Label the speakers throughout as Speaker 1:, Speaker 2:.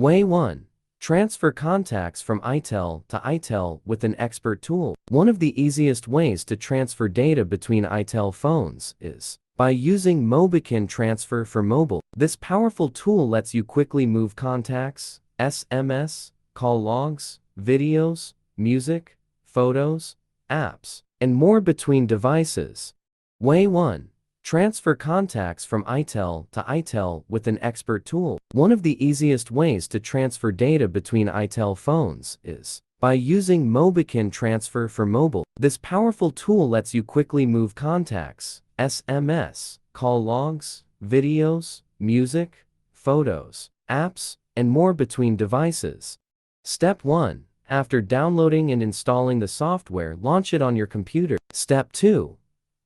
Speaker 1: Way 1. Transfer contacts from iTel to iTel with an expert tool. One of the easiest ways to transfer data between iTel phones is by using Mobican Transfer for Mobile. This powerful tool lets you quickly move contacts, SMS, call logs, videos, music, photos, apps, and more between devices. Way 1. Transfer contacts from iTel to iTel with an expert tool. One of the easiest ways to transfer data between iTel phones is by using Mobican Transfer for Mobile. This powerful tool lets you quickly move contacts, SMS, call logs, videos, music, photos, apps, and more between devices. Step 1. After downloading and installing the software, launch it on your computer. Step 2.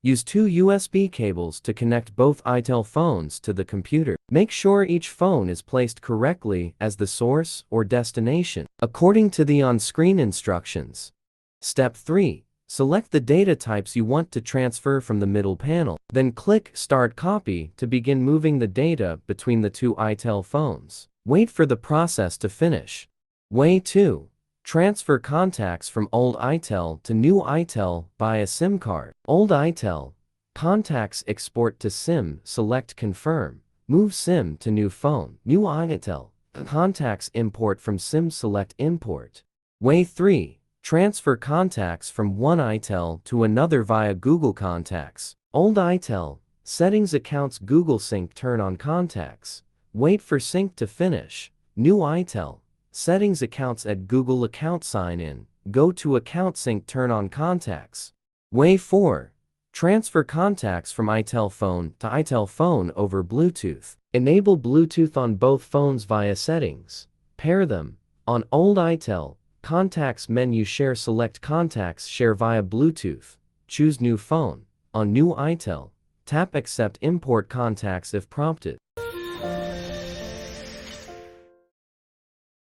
Speaker 1: Use two USB cables to connect both iTel phones to the computer. Make sure each phone is placed correctly as the source or destination, according to the on-screen instructions. Step 3. Select the data types you want to transfer from the middle panel. Then click Start Copy to begin moving the data between the two iTel phones. Wait for the process to finish. Way 2. Transfer contacts from old iTel to new iTel by a SIM card. Old iTel contacts export to SIM, select Confirm. Move SIM to new phone. New iTel contacts import from SIM, select Import. Way 3. Transfer contacts from one iTel to another via Google Contacts. Old iTel settings accounts Google Sync, turn on contacts. Wait for sync to finish. New iTel settings accounts at Google Account, sign in. Go to Account Sync, turn on contacts. Way 4. Transfer contacts from iTel phone to iTel phone over Bluetooth. Enable Bluetooth on both phones via Settings. Pair them. On old iTel contacts menu, share, select contacts, share via Bluetooth. Choose new phone. On new iTel, tap Accept, import contacts if prompted.